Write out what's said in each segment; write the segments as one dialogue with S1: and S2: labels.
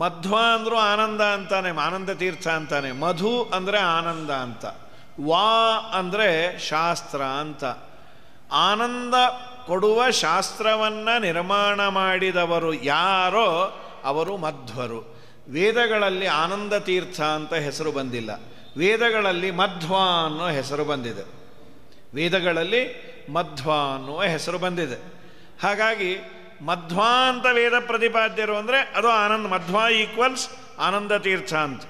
S1: ಮಧ್ವ ಅಂದರೂ ಆನಂದ ಅಂತಾನೆ, ಆನಂದ ತೀರ್ಥ ಅಂತಾನೆ. ಮಧು ಅಂದರೆ ಆನಂದ ಅಂತ, ವಾ ಅಂದರೆ ಶಾಸ್ತ್ರ ಅಂತ. ಆನಂದ ಕೊಡುವ ಶಾಸ್ತ್ರವನ್ನು ನಿರ್ಮಾಣ ಮಾಡಿದವರು ಯಾರೋ ಅವರು ಮಧ್ವರು. ವೇದಗಳಲ್ಲಿ ಆನಂದ ತೀರ್ಥ ಅಂತ ಹೆಸರು ಬಂದಿಲ್ಲ, ವೇದಗಳಲ್ಲಿ ಮಧ್ವ ಅನ್ನೋ ಹೆಸರು ಬಂದಿದೆ. ವೇದಗಳಲ್ಲಿ ಮಧ್ವ ಅನ್ನುವ ಹೆಸರು ಬಂದಿದೆ. ಹಾಗಾಗಿ ಮಧ್ವ ಅಂತ ವೇದ ಪ್ರತಿಪಾದ್ಯರು ಅಂದರೆ ಅದು ಆನಂದ. ಮಧ್ವ ಈಕ್ವಲ್ಸ್ ಆನಂದ ತೀರ್ಥ ಅಂತ.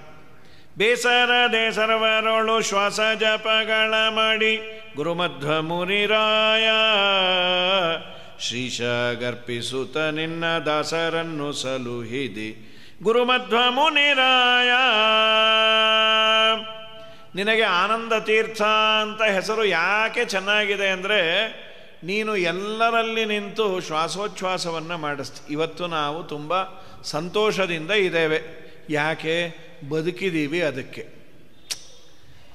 S1: ಬೇಸರದೆ ಸರ್ವರೊಳು ಶ್ವಾಸ ಜಪಗಳ ಮಾಡಿ ಗುರುಮಧ್ವ ಮುನಿರಾಯ ಶ್ರೀಶ ಗರ್ಪಿಸುತ್ತ ನಿನ್ನ ದಾಸರನ್ನು ಸಲುಹಿದಿ ಗುರುಮಧ್ವ ಮುನಿರಾಯ. ನಿನಗೆ ಆನಂದ ತೀರ್ಥ ಅಂತ ಹೆಸರು ಯಾಕೆ ಚೆನ್ನಾಗಿದೆ ಅಂದರೆ ನೀನು ಎಲ್ಲರಲ್ಲಿ ನಿಂತು ಶ್ವಾಸೋಚ್ಛ್ವಾಸವನ್ನು ಮಾಡಿಸ್ತಿ. ಇವತ್ತು ನಾವು ತುಂಬ ಸಂತೋಷದಿಂದ ಇದ್ದೇವೆ. ಯಾಕೆ? ಬದುಕಿದ್ದೀವಿ. ಅದಕ್ಕೆ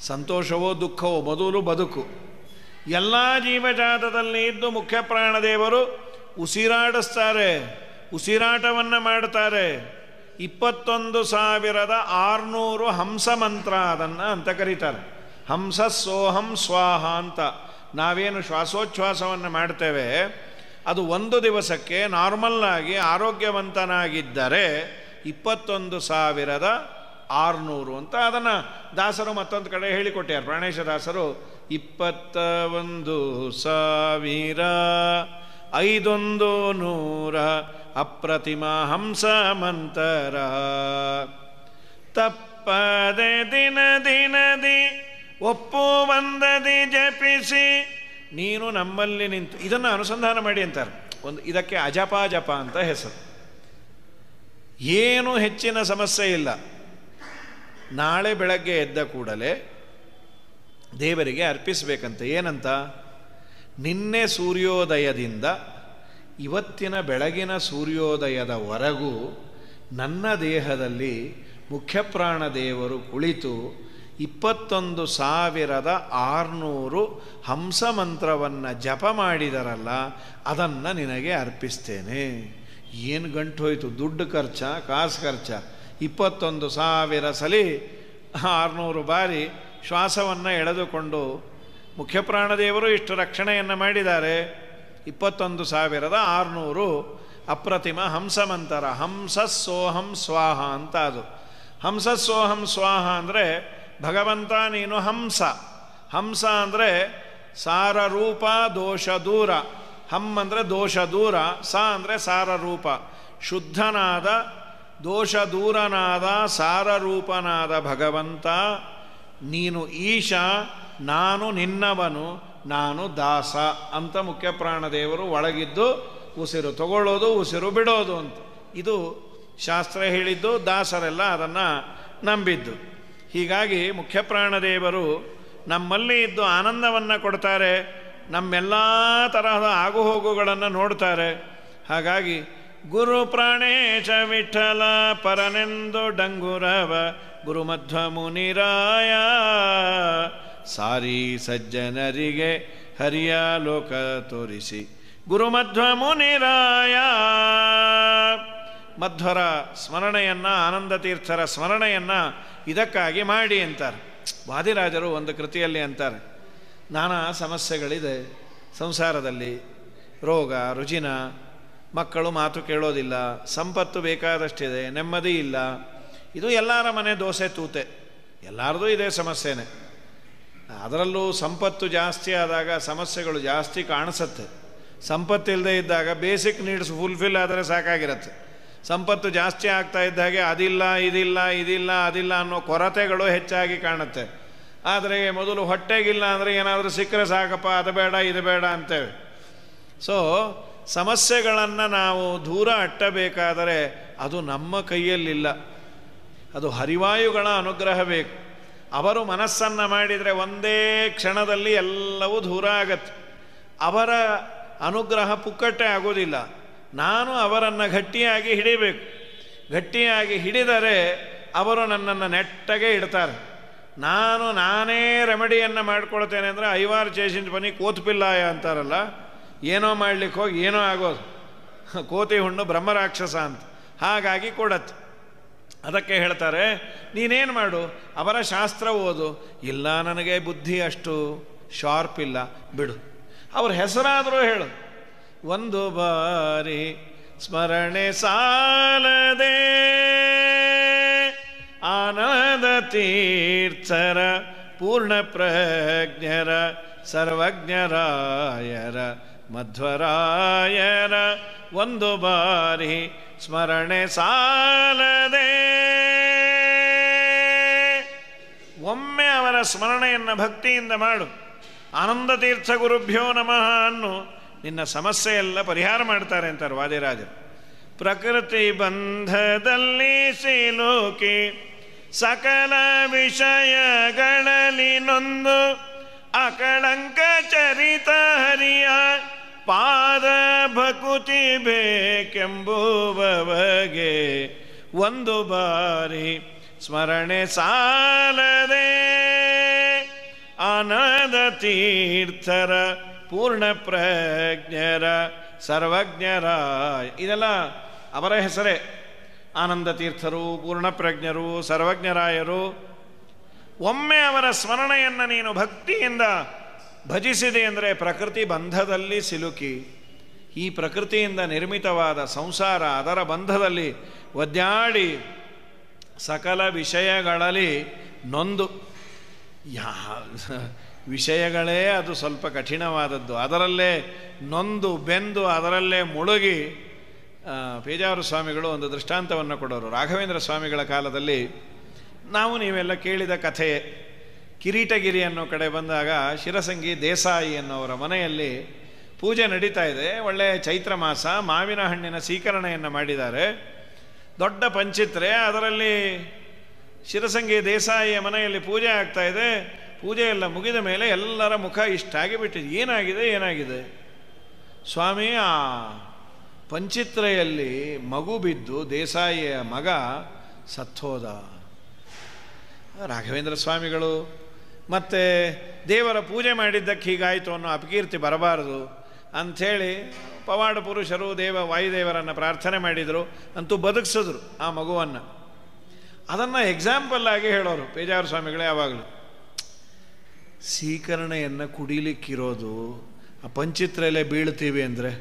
S1: ಸಂತೋಷವೋ ದುಃಖವೋ ಮೊದಲು ಬದುಕು. ಎಲ್ಲ ಜೀವಜಾತದಲ್ಲಿ ಇದ್ದು ಮುಖ್ಯ ಪ್ರಾಣದೇವರು ಉಸಿರಾಡಿಸ್ತಾರೆ, ಉಸಿರಾಟವನ್ನು ಮಾಡ್ತಾರೆ. 21,600 ಹಂಸ ಮಂತ್ರ ಅದನ್ನು ಅಂತ ಕರೀತಾರೆ. ಹಂಸ ಸೋಹಂ ಸ್ವಾಹ ಅಂತ. ನಾವೇನು ಶ್ವಾಸೋಚ್ಛ್ವಾಸವನ್ನು ಮಾಡ್ತೇವೆ ಅದು ಒಂದು ದಿವಸಕ್ಕೆ ನಾರ್ಮಲ್ಲಾಗಿ ಆರೋಗ್ಯವಂತನಾಗಿದ್ದರೆ 21,600 ಅಂತ. ಅದನ್ನು ದಾಸರು ಮತ್ತೊಂದು ಕಡೆ ಹೇಳಿಕೊಟ್ಟಾರೆ. ಪ್ರಾಣೇಶ ದಾಸರು 21,500 ಅಪ್ರತಿಮ ಹಂಸ ಮಂತರ ತಪ್ಪದೆ ದಿನ ದಿನದಿ ಒಪ್ಪು ಬಂದದಿ ಜಪಿಸಿ ನೀನು ನಮ್ಮಲ್ಲಿ ನಿಂತು. ಇದನ್ನು ಅನುಸಂಧಾನ ಮಾಡಿ ಅಂತಾರೆ. ಇದಕ್ಕೆ ಅಜಪ ಜಪ ಅಂತ ಹೆಸರು. ಏನು ಹೆಚ್ಚಿನ ಸಮಸ್ಯೆ ಇಲ್ಲ. ನಾಳೆ ಬೆಳಗ್ಗೆ ಎದ್ದ ಕೂಡಲೇ ದೇವರಿಗೆ ಅರ್ಪಿಸಬೇಕಂತ. ಏನಂತ? ನಿನ್ನೆ ಸೂರ್ಯೋದಯದಿಂದ ಇವತ್ತಿನ ಬೆಳಗಿನ ಸೂರ್ಯೋದಯದವರೆಗೂ ನನ್ನ ದೇಹದಲ್ಲಿ ಮುಖ್ಯಪ್ರಾಣ ದೇವರು ಕುಳಿತು 21,600 ಹಂಸ ಮಂತ್ರವನ್ನು ಜಪ ಮಾಡಿದರಲ್ಲ, ಅದನ್ನು ನಿನಗೆ ಅರ್ಪಿಸ್ತೇನೆ. ಏನು ಗಂಟು ಹೋಯಿತು? ದುಡ್ಡು ಖರ್ಚ, ಕಾಸು ಖರ್ಚ. 21,000 ಸಲ 600 ಬಾರಿ ಶ್ವಾಸವನ್ನು ಎಳೆದುಕೊಂಡು ಮುಖ್ಯಪ್ರಾಣದೇವರು ಇಷ್ಟು ರಕ್ಷಣೆಯನ್ನು ಮಾಡಿದ್ದಾರೆ. 21,600 ಅಪ್ರತಿಮ ಹಂಸ ಮಂತ್ರ. ಹಂಸ ಸೋಹಂ ಸ್ವಾಹ ಅಂತ. ಅದು ಹಂಸ ಸೋಹಂ ಸ್ವಾಹ ಅಂದರೆ ಭಗವಂತ ನೀನು ಹಂಸ. ಹಂಸ ಅಂದರೆ ಸಾರರೂಪ ದೋಷ ದೂರ. ಹಮ್ ಅಂದರೆ ದೋಷ ದೂರ, ಸ ಅಂದರೆ ಸಾರರೂಪ. ಶುದ್ಧನಾದ ದೋಷ ದೂರನಾದ ಸಾರರೂಪನಾದ ಭಗವಂತ ನೀನು ಈಶ, ನಾನು ನಿನ್ನವನು, ನಾನು ದಾಸ ಅಂತ ಮುಖ್ಯಪ್ರಾಣದೇವರು ಒಳಗಿದ್ದು ಉಸಿರು ತಗೊಳ್ಳೋದು ಉಸಿರು ಬಿಡೋದು ಅಂತ. ಇದು ಶಾಸ್ತ್ರ ಹೇಳಿದ್ದು, ದಾಸರೆಲ್ಲ ಅದನ್ನು ನಂಬಿದ್ದು. ಹೀಗಾಗಿ ಮುಖ್ಯಪ್ರಾಣದೇವರು ನಮ್ಮಲ್ಲಿ ಇದ್ದು ಆನಂದವನ್ನು ಕೊಡ್ತಾರೆ, ನಮ್ಮೆಲ್ಲ ತರಹದ ಆಗುಹೋಗುಗಳನ್ನು ನೋಡ್ತಾರೆ. ಹಾಗಾಗಿ ಗುರು ಪ್ರಾಣೇಶ ವಿಠಲ ಪರನೆಂದು ಡಂಗುರವ ಗುರುಮಧ್ವ ಮುನಿರಾಯ ಸಾರಿ ಸಜ್ಜನರಿಗೆ ಹರಿಯ ಲೋಕ ತೋರಿಸಿ ಗುರುಮಧ್ವ ಮುನಿರಾಯ. ಮಧ್ವರ ಸ್ಮರಣೆಯನ್ನು, ಆನಂದ ತೀರ್ಥರ ಸ್ಮರಣೆಯನ್ನು ಇದಕ್ಕಾಗಿ ಮಾಡಿ ಅಂತಾರೆ. ವಾದಿರಾಜರು ಒಂದು ಕೃತಿಯಲ್ಲಿ ಅಂತಾರೆ, ನಾನಾ ಸಮಸ್ಯೆಗಳಿದೆ ಸಂಸಾರದಲ್ಲಿ. ರೋಗ ರುಜಿನ, ಮಕ್ಕಳು ಮಾತು ಕೇಳೋದಿಲ್ಲ, ಸಂಪತ್ತು ಬೇಕಾದಷ್ಟಿದೆ, ನೆಮ್ಮದಿ ಇಲ್ಲ. ಇದು ಎಲ್ಲರ ಮನೆ ದೋಸೆ ತೂತೆ, ಎಲ್ಲರದು ಇದೇ ಸಮಸ್ಯೆನೇ. ಅದರಲ್ಲೂ ಸಂಪತ್ತು ಜಾಸ್ತಿ ಆದಾಗ ಸಮಸ್ಯೆಗಳು ಜಾಸ್ತಿ ಕಾಣಿಸುತ್ತೆ. ಸಂಪತ್ತಿಲ್ಲದೆ ಇದ್ದಾಗ ಬೇಸಿಕ್ ನೀಡ್ಸ್ ಫುಲ್ಫಿಲ್ ಆದರೆ ಸಾಕಾಗಿರುತ್ತೆ. ಸಂಪತ್ತು ಜಾಸ್ತಿ ಆಗ್ತಾ ಇದ್ದ ಹಾಗೆ ಅದಿಲ್ಲ ಇದಿಲ್ಲ ಇದಿಲ್ಲ ಅದಿಲ್ಲ ಅನ್ನೋ ಕೊರತೆಗಳು ಹೆಚ್ಚಾಗಿ ಕಾಣುತ್ತೆ. ಆದರೆ ಮೊದಲು ಹೊಟ್ಟೆಗಿಲ್ಲ ಅಂದರೆ ಏನಾದರೂ ಸಿಕ್ಕರೆ ಸಾಕಪ್ಪ, ಅದು ಬೇಡ ಇದು ಬೇಡ ಅಂತೇವೆ. ಸೊ ಸಮಸ್ಯೆಗಳನ್ನು ನಾವು ದೂರ ಅಟ್ಟಬೇಕಾದರೆ ಅದು ನಮ್ಮ ಕೈಯಲ್ಲಿಲ್ಲ, ಅದು ಹರಿವಾಯುಗಳ ಅನುಗ್ರಹ ಬೇಕು. ಅವರು ಮನಸ್ಸನ್ನು ಮಾಡಿದರೆ ಒಂದೇ ಕ್ಷಣದಲ್ಲಿ ಎಲ್ಲವೂ ದೂರ ಆಗತ್ತೆ. ಅವರ ಅನುಗ್ರಹ ಪುಕ್ಕಟ್ಟೆ ಆಗೋದಿಲ್ಲ. ನಾನು ಅವರನ್ನು ಗಟ್ಟಿಯಾಗಿ ಹಿಡಿಬೇಕು. ಗಟ್ಟಿಯಾಗಿ ಹಿಡಿದರೆ ಅವರು ನನ್ನನ್ನು ನೆಟ್ಟಗೆ ಇಡ್ತಾರೆ. ನಾನೇ ರೆಮಿಡಿಯನ್ನು ಮಾಡ್ಕೊಳ್ತೇನೆ ಅಂದರೆ ಐವಾರು ಚೇಸಿಂಚ್ ಬನ್ನಿ ಕೋತ್ಪಿಲ್ಲಾಯ ಅಂತಾರಲ್ಲ, ಏನೋ ಮಾಡಲಿಕ್ಕೆ ಹೋಗಿ ಏನೋ ಆಗೋದು. ಕೋತಿ ಹುಣ್ಣು ಬ್ರಹ್ಮರಾಕ್ಷಸ ಅಂತ. ಹಾಗಾಗಿ ಕೊಡತ್ತೆ. ಅದಕ್ಕೆ ಹೇಳ್ತಾರೆ, ನೀನೇನು ಮಾಡು, ಅವರ ಶಾಸ್ತ್ರ ಓದು. ಇಲ್ಲ, ನನಗೆ ಬುದ್ಧಿ ಅಷ್ಟು ಶಾರ್ಪ್ ಇಲ್ಲ, ಬಿಡು. ಅವ್ರ ಹೆಸರಾದರೂ ಹೇಳು. ಒಂದು ಬಾರಿ ಸ್ಮರಣೆ ಸಾಲದೆ ಆನಂದ ತೀರ್ಥರ ಪೂರ್ಣ ಪ್ರಜ್ಞರ ಸರ್ವಜ್ಞರಾಯರ ಮಧ್ವರಾಯರ ಒಂದು ಬಾರಿ ಸ್ಮರಣೆ ಸಾಲದೆ. ಒಮ್ಮೆ ಅವರ ಸ್ಮರಣೆಯನ್ನು ಭಕ್ತಿಯಿಂದ ಮಾಡು. ಆನಂದ ತೀರ್ಥ ಗುರುಭ್ಯೋ ನಮಃ ಅನ್ನು, ನಿನ್ನ ಸಮಸ್ಯೆ ಎಲ್ಲ ಪರಿಹಾರ ಮಾಡ್ತಾರೆ ಅಂತಾರೆ ವಾದಿರಾಜರು. ಪ್ರಕೃತಿ ಬಂಧದಲ್ಲಿ ಸಿಲುಕಿ ಸಕಲ ವಿಷಯಗಳಲ್ಲಿ ನೊಂದು ಅಕಳಂಕ ಚರಿತ ಹರಿಯ ಪಾದ ಭಕುತಿ ಬೇಕೆಂಬುವವಗೆ ಒಂದು ಬಾರಿ ಸ್ಮರಣೆ ಸಾಲದೆ ಆನಂದ ತೀರ್ಥರ ಪೂರ್ಣ ಪ್ರಜ್ಞರ ಸರ್ವಜ್ಞರ. ಇದೆಲ್ಲ ಅವರ ಹೆಸರೇ. ಆನಂದ ತೀರ್ಥರು, ಪೂರ್ಣಪ್ರಜ್ಞರು, ಸರ್ವಜ್ಞರಾಯರು. ಒಮ್ಮೆ ಅವರ ಸ್ಮರಣೆಯನ್ನು ನೀನು ಭಕ್ತಿಯಿಂದ ಭಜಿಸಿದೆ ಅಂದರೆ ಪ್ರಕೃತಿ ಬಂಧದಲ್ಲಿ ಸಿಲುಕಿ, ಈ ಪ್ರಕೃತಿಯಿಂದ ನಿರ್ಮಿತವಾದ ಸಂಸಾರ, ಅದರ ಬಂಧದಲ್ಲಿ ಒದ್ದಾಡಿ ಸಕಲ ವಿಷಯಗಳಲ್ಲಿ ನೊಂದು, ವಿಷಯಗಳೇ ಅದು ಸ್ವಲ್ಪ ಕಠಿಣವಾದದ್ದು, ಅದರಲ್ಲೇ ನೊಂದು ಬೆಂದು ಅದರಲ್ಲೇ ಮುಳುಗಿ. ಪೇಜಾವರ ಸ್ವಾಮಿಗಳು ಒಂದು ದೃಷ್ಟಾಂತವನ್ನು ಕೊಡೋರು. ರಾಘವೇಂದ್ರ ಸ್ವಾಮಿಗಳ ಕಾಲದಲ್ಲಿ ನಾವು ನೀವೆಲ್ಲ ಕೇಳಿದ ಕಥೆಯೇ. ಕಿರೀಟಗಿರಿ ಅನ್ನೋ ಕಡೆ ಬಂದಾಗ ಶಿರಸಂಗಿ ದೇಸಾಯಿ ಅನ್ನೋವರ ಮನೆಯಲ್ಲಿ ಪೂಜೆ ನಡೀತಾ ಇದೆ. ಒಳ್ಳೆಯ ಚೈತ್ರ ಮಾಸ, ಮಾವಿನ ಹಣ್ಣಿನ ಸ್ವೀಕರಣೆಯನ್ನು ಮಾಡಿದ್ದಾರೆ. ದೊಡ್ಡ ಪಂಚಿತ್ರೆ, ಅದರಲ್ಲಿ ಶಿರಸಂಗಿ ದೇಸಾಯಿಯ ಮನೆಯಲ್ಲಿ ಪೂಜೆ ಆಗ್ತಾ ಇದೆ. ಪೂಜೆ ಎಲ್ಲ ಮುಗಿದ ಮೇಲೆ ಎಲ್ಲರ ಮುಖ ಇಷ್ಟಾಗಿ ಬಿಟ್ಟಿದೆ. ಏನಾಗಿದೆ? ಸ್ವಾಮಿ, ಆ ಪಂಚಿತ್ರೆಯಲ್ಲಿ ಮಗು ಬಿದ್ದು ದೇಸಾಯಿಯ ಮಗ ಸತ್ತೋದ. ರಾಘವೇಂದ್ರ ಸ್ವಾಮಿಗಳು ಮತ್ತೆ ದೇವರ ಪೂಜೆ ಮಾಡಿದ್ದಕ್ಕೆ ಹೀಗಾಯಿತು ಅನ್ನೋ ಅಪಕೀರ್ತಿ ಬರಬಾರದು ಅಂಥೇಳಿ ಪವಾಡ ಪುರುಷರು ವಾಯುದೇವರನ್ನು ಪ್ರಾರ್ಥನೆ ಮಾಡಿದರು. ಅಂತೂ ಬದುಕಿಸಿದ್ರು ಆ ಮಗುವನ್ನು. ಅದನ್ನು ಎಕ್ಸಾಂಪಲ್ ಆಗಿ ಹೇಳೋರು ಪೇಜಾವರ ಸ್ವಾಮಿಗಳೇ. ಯಾವಾಗಲೂ ಸ್ವೀಕರಣೆಯನ್ನು ಕುಡಿಲಿಕ್ಕಿರೋದು ಆ ಪಂಚಿತ್ರೆಯಲ್ಲೇ ಬೀಳ್ತೀವಿ ಅಂದರೆ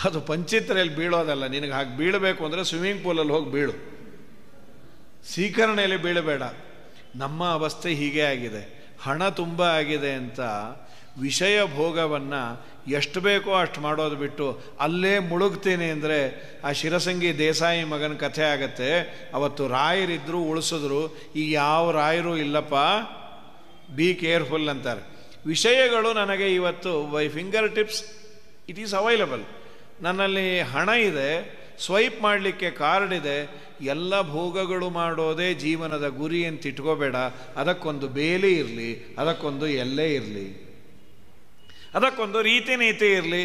S1: ಅದು ಪಂಚಿತ್ರೆಯಲ್ಲಿ ಬೀಳೋದಲ್ಲ. ನಿನಗೆ ಹಾಗೆ ಬೀಳಬೇಕು ಅಂದರೆ ಸ್ವಿಮ್ಮಿಂಗ್ ಪೂಲಲ್ಲಿ ಹೋಗಿ ಬೀಳು, ಸ್ವೀಕರಣೆಯಲ್ಲಿ ಬೀಳಬೇಡ. ನಮ್ಮ ಅವಸ್ಥೆ ಹೀಗೆ ಆಗಿದೆ. ಹಣ ತುಂಬ ಆಗಿದೆ ಅಂತ ವಿಷಯ ಭೋಗವನ್ನು ಎಷ್ಟು ಬೇಕೋ ಅಷ್ಟು ಮಾಡೋದು ಬಿಟ್ಟು ಅಲ್ಲೇ ಮುಳುಗ್ತೀನಿ ಅಂದರೆ ಆ ಶಿರಸಂಗಿ ದೇಸಾಯಿ ಮಗನ ಕಥೆ ಆಗತ್ತೆ. ಅವತ್ತು ರಾಯರಿದ್ದರು, ಉಳಿಸಿದ್ರು. ಈಗ ಯಾವ ರಾಯರು ಇಲ್ಲಪ್ಪ, ಬಿ ಕೇರ್ಫುಲ್ ಅಂತಾರೆ. ವಿಷಯಗಳು ನನಗೆ ಇವತ್ತು by finger tips it is available. ನನ್ನಲ್ಲಿ ಹಣ ಇದೆ, ಸ್ವೈಪ್ ಮಾಡಲಿಕ್ಕೆ ಕಾರ್ಡ್ ಇದೆ. ಎಲ್ಲ ಭೋಗಗಳು ಮಾಡೋದೇ ಜೀವನದ ಗುರಿ ಅಂತ ಇಟ್ಕೋಬೇಡ. ಅದಕ್ಕೊಂದು ಬೇಲಿ ಇರಲಿ, ಅದಕ್ಕೊಂದು ಎಲ್ಲೇ ಇರಲಿ, ಅದಕ್ಕೊಂದು ರೀತಿ ನೀತಿ ಇರಲಿ.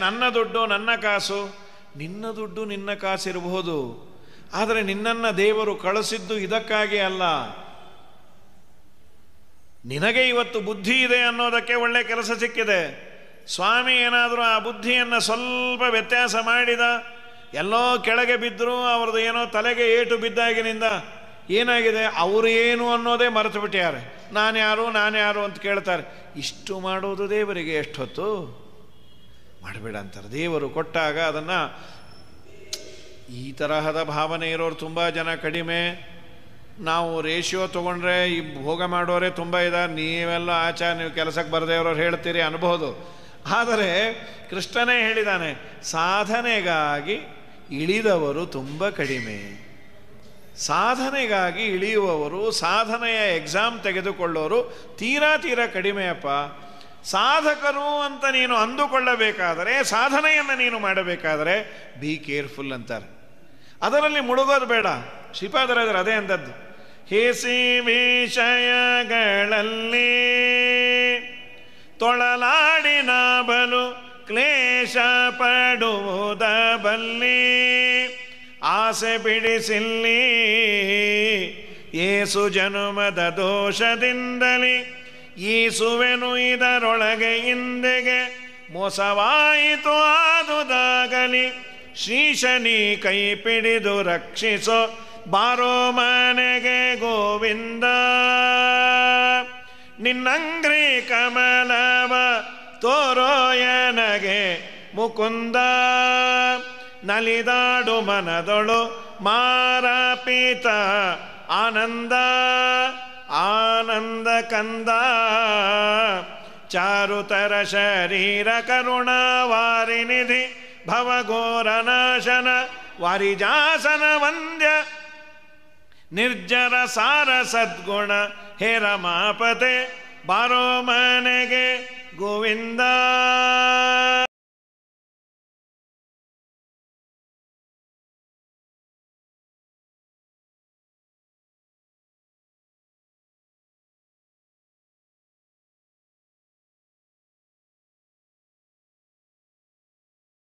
S1: ನನ್ನ ದುಡ್ಡು ನನ್ನ ಕಾಸು. ನಿನ್ನ ದುಡ್ಡು ನಿನ್ನ ಕಾಸಿರಬಹುದು, ಆದರೆ ನಿನ್ನನ್ನು ದೇವರು ಕಳಿಸಿದ್ದು ಇದಕ್ಕಾಗಿ ಅಲ್ಲ. ನಿನಗೆ ಇವತ್ತು ಬುದ್ಧಿ ಇದೆ ಅನ್ನೋದಕ್ಕೆ ಒಳ್ಳೆ ಕೆಲಸ ಸಿಕ್ಕಿದೆ. ಸ್ವಾಮಿ ಏನಾದರೂ ಆ ಬುದ್ಧಿಯನ್ನು ಸ್ವಲ್ಪ ವ್ಯತ್ಯಾಸ ಮಾಡಿದ, ಎಲ್ಲೋ ಕೆಳಗೆ ಬಿದ್ದರೂ ಅವ್ರದ್ದು ಏನೋ ತಲೆಗೆ ಏಟು ಬಿದ್ದಾಗಿನಿಂದ ಏನಾಗಿದೆ, ಅವರು ಏನು ಅನ್ನೋದೇ ಮರೆತು ಬಿಟ್ಟಿದ್ದಾರೆ. ನಾನ್ಯಾರು ಅಂತ ಕೇಳ್ತಾರೆ. ಇಷ್ಟು ಮಾಡೋದು ದೇವರಿಗೆ ಎಷ್ಟು ಹೊತ್ತು ಮಾಡಬೇಡ ಅಂತಾರೆ. ದೇವರು ಕೊಟ್ಟಾಗ ಅದನ್ನು, ಈ ತರಹದ ಭಾವನೆ ಇರೋರು ತುಂಬ ಜನ ಕಡಿಮೆ. ನಾವು ರೇಷಿಯೋ ತೊಗೊಂಡ್ರೆ ಈ ಭೋಗ ಮಾಡೋರೇ ತುಂಬ ಇದ್ದಾರೆ. ನೀವೆಲ್ಲ ನೀವು ಕೆಲಸಕ್ಕೆ ಬರದೇ ಇರೋರು ಹೇಳ್ತೀರಿ ಅನ್ಬೋದು. ಆದರೆ ಕೃಷ್ಣನೇ ಹೇಳಿದ್ದಾನೆ, ಸಾಧನೆಗಾಗಿ ಇಳಿದವರು ತುಂಬ ಕಡಿಮೆ. ಸಾಧನೆಗಾಗಿ ಇಳಿಯುವವರು, ಸಾಧನೆಯ ಎಕ್ಸಾಮ್ ತೆಗೆದುಕೊಳ್ಳೋರು ತೀರಾ ಕಡಿಮೆಯಪ್ಪ. ಸಾಧಕರು ಅಂತ ನೀನು ಅಂದುಕೊಳ್ಳಬೇಕಾದರೆ, ಸಾಧನೆಯನ್ನು ನೀನು ಮಾಡಬೇಕಾದರೆ ಬಿ ಕೇರ್ಫುಲ್ ಅಂತಾರೆ. ಅದರಲ್ಲಿ ಮುಳುಗೋದು ಬೇಡ. ಶ್ರೀಪಾದರಾಜರು ಅದೇ ಅಂದದ್ದು. ಹೇಸಿ ವಿಷಯಗಳಲ್ಲಿ ತೊಳಲಾಡಿನ ಬಲು ಕ್ಲೇಶ ಪಡುವುದ ಬಲ್ಲಿ ಆಸೆ ಬಿಡಿಸಿಲ್ಲಿ ಏಸು ಜನುಮದ ದೋಷದಿಂದಲೇ ಈಸುವೆನು ಇದರೊಳಗೆ ಇಂದೆಗೆ ಮೋಸವಾಯಿತು ಆದುದಾಗಲಿ ಶ್ರೀಶನಿ ಕೈ ಪಿಡಿದು ರಕ್ಷಿಸೋ ಬಾರೋ ಮನೆಗೆ ಗೋವಿಂದ. ನಿನ್ನಂಗ್ರಿ ಕಮಲವ ತೋರೋಯನಗೆ ಮುಕುಂದ. ನಲಿದಾಡು ಮನದೊಳು ಮಾರಪಿತ ಆನಂದ ಆನಂದ ಕಂದ. ಚಾರುತರ ಶರೀರ ಕರುಣಾವಾರಿನಿಧಿ ಭವಘೋರನಾಶನ ವಾರಿಜಾಸನ ವಂದ್ಯ ನಿರ್ಜರ ಸಾರ ಸದ್ಗುಣ ಹೇ ರಮಾಪತೆ ಬಾರೋ ಮನೆಗೆ ಗೋವಿಂದ.